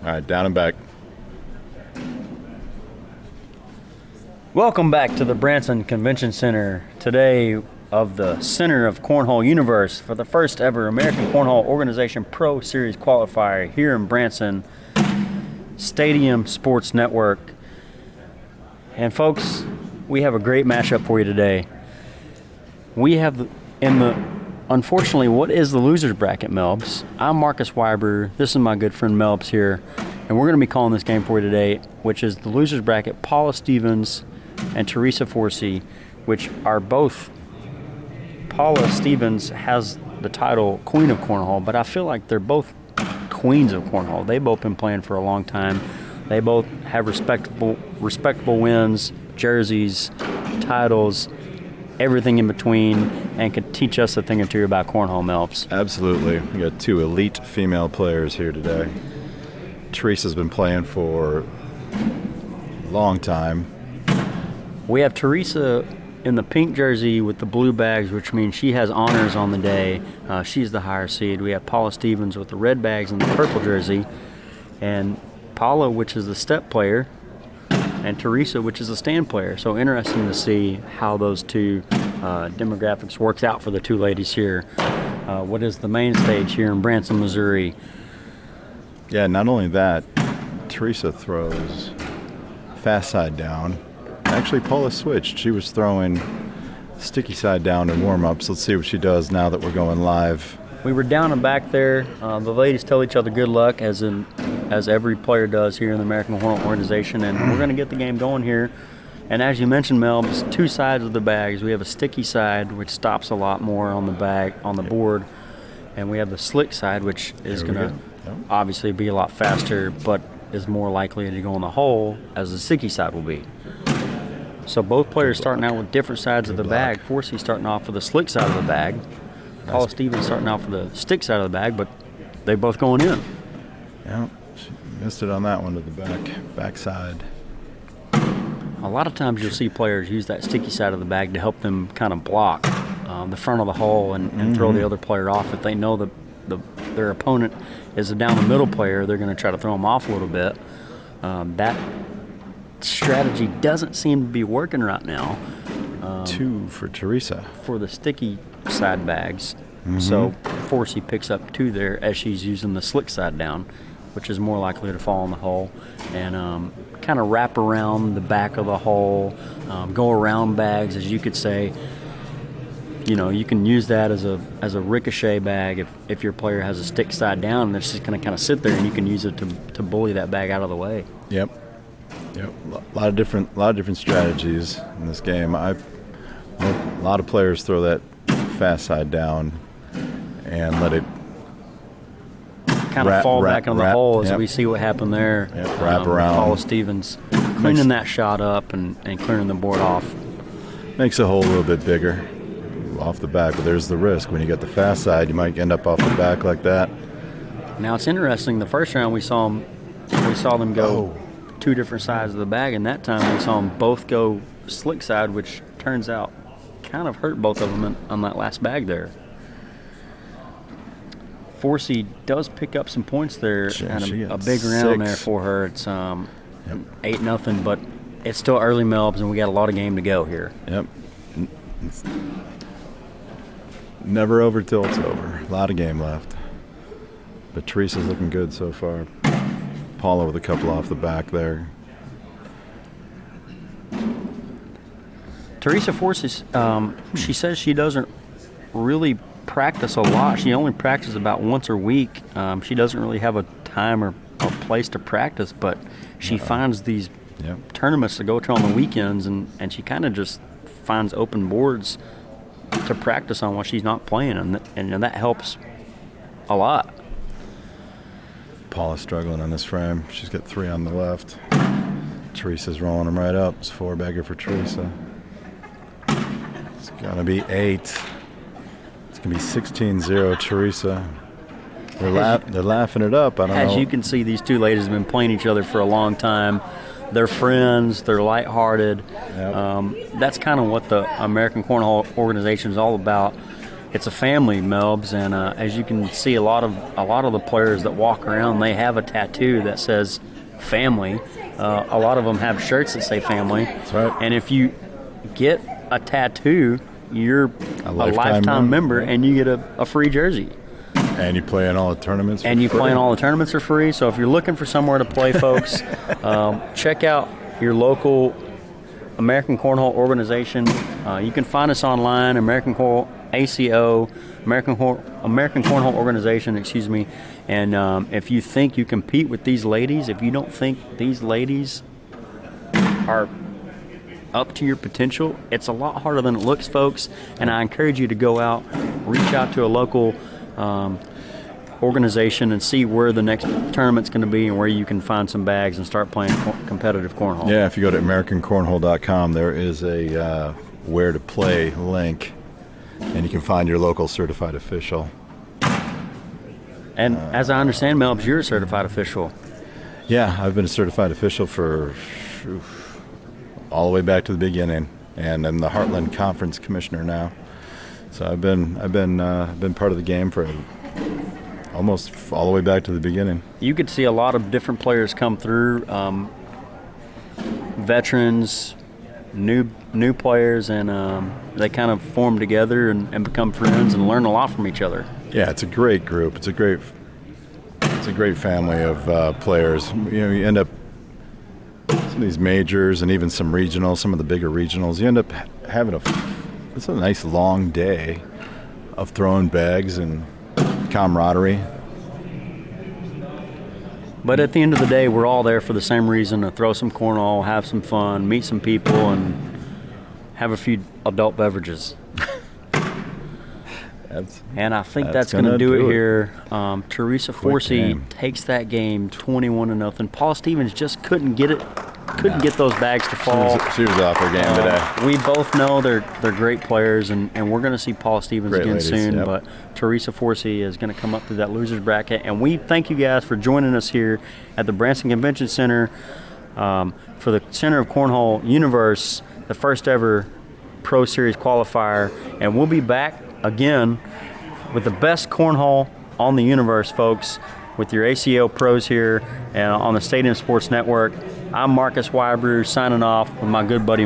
All right, down and back. Welcome back to the Branson Convention Center. Today of the Center of Cornhole Universe for the first ever American Cornhole Organization Pro Series Qualifier here in Branson, Stadium Sports Network. And folks, we have a great matchup for you today. We have unfortunately, what is the loser's bracket, Melbs? I'm Marcus Weiber. This is my good friend Melbs here. And we're going to be calling this game for you today, which is the loser's bracket, Paula Stevens and Teresa Forsee, which are both. Paula Stevens has the title Queen of Cornhole, but I feel like they're both queens of Cornhole. They've both been playing for a long time. They both have respectable wins, jerseys, titles, everything in between, and could teach us a thing or two about cornhole, Melps. Absolutely. We got two elite female players here today. Teresa's been playing for a long time. We have Teresa in the pink jersey with the blue bags, which means she has honors on the day. She's the higher seed. We have Paula Stevens with the red bags and the purple jersey, and Paula, which is the step player, and Teresa, which is a stand player. So interesting to see how those two demographics works out for the two ladies here. What is the main stage here in Branson, Missouri? Yeah, not only that, Teresa throws fast side down. Actually, Paula switched. She was throwing sticky side down in warm-ups. Let's see what she does now that we're going live. We were down and back there. The ladies tell each other good luck, as every player does here in the American Cornhole Organization, and we're going to get the game going here. And as you mentioned, Mel, it's two sides of the bags. We have a sticky side, which stops a lot more on the board, and we have the slick side, which is going to obviously be a lot faster, but is more likely to go in the hole, as the sticky side will be. So both players starting out with different sides of the bag. Forsee starting off with the slick side of the bag. Paula Stevens starting off with the stick side of the bag, but they both going in. Yeah, she missed it on that one to the back side. A lot of times you'll see players use that sticky side of the bag to help them kind of block the front of the hole and throw the other player off. If they know their opponent is a down the middle player, they're going to try to throw them off a little bit. That strategy doesn't seem to be working right now. Two for Teresa. For the sticky side bags. So Forsee picks up two there as she's using the slick side down, which is more likely to fall in the hole, and kind of wrap around the back of the hole, go around bags, as you could say. You know, you can use that as a ricochet bag if your player has a stick side down, and it's just going to kind of sit there, and you can use it to bully that bag out of the way. Yep. A lot of different strategies in this game. A lot of players throw that fast side down and let it kind of fall back in the hole as we see what happened there. Wrap around. Paula Stevens cleaning that shot up and clearing the board off. Makes the hole a little bit bigger off the back, but there's the risk. When you get the fast side, you might end up off the back like that. Now it's interesting. The first round we saw them go two different sides of the bag, and that time we saw them both go slick side, which turns out kind of hurt both of them on that last bag there. Forsee does pick up some points there, and a big round there for her. It's 8-0, but it's still early, Melbs, and we got a lot of game to go here. Yep. It's never over till it's over. A lot of game left. But Teresa's looking good so far. Paula with a couple off the back there. Teresa Forsee, she says she doesn't really practice a lot. She only practices about once a week. She doesn't really have a time or a place to practice, but she finds these tournaments to go to on the weekends, and she kind of just finds open boards to practice on while she's not playing, and that helps a lot. Paula's struggling on this frame. She's got 3 on the left. Teresa's rolling them right up. It's 4-bagger for Teresa. It's going to be 8. It's going to be 16-0 Teresa. They're laughing it up. I don't know. As you can see, these two ladies have been playing each other for a long time. They're friends. They're lighthearted. That's kind of what the American Cornhole Organization is all about. it's a family, Melbs, and as you can see, a lot of the players that walk around, they have a tattoo that says family. A lot of them have shirts that say family. That's right. And if you get a tattoo, you're a lifetime member, and you get a free jersey. And you play in all the tournaments. And you play in all the tournaments for free. So if you're looking for somewhere to play, folks, check out your local American Cornhole organization. You can find us online, American Cornhole organization, excuse me. And if you think you compete with these ladies, if you don't think these ladies are up to your potential, it's a lot harder than it looks, folks. And I encourage you to go out, reach out to a local organization and see where the next tournament's going to be and where you can find some bags and start playing competitive cornhole. Yeah, if you go to AmericanCornhole.com, there is a where to play link, and you can find your local certified official. And as I understand, Melbs, you're a certified official. Yeah, I've been a certified official for all the way back to the beginning, and I'm the Heartland Conference Commissioner now. So I've been part of the game for almost all the way back to the beginning. You could see a lot of different players come through, veterans, new players, and they kind of form together and become friends and learn a lot from each other. Yeah, it's a great group. It's a great family of players. You know, you end up some of these majors and even some regionals, some of the bigger regionals. You end up having it's a nice long day of throwing bags and camaraderie. But at the end of the day, we're all there for the same reason, to throw some cornhole, have some fun, meet some people, and have a few adult beverages. And I think that's going to do it here. Teresa Forsee takes that game 21-0. Paula Stevens just couldn't get those bags to fall. She was off her game today. We both know they're great players, and we're going to see Paula Stevens again soon. Yep. But Teresa Forsee is going to come up through that loser's bracket. And we thank you guys for joining us here at the Branson Convention Center for the Center of Cornhole Universe, the first ever Pro Series Qualifier. And we'll be back again with the best cornhole on the universe, folks, with your ACO pros here and on the Stadium Sports Network. I'm Marcus Wybrew signing off with my good buddy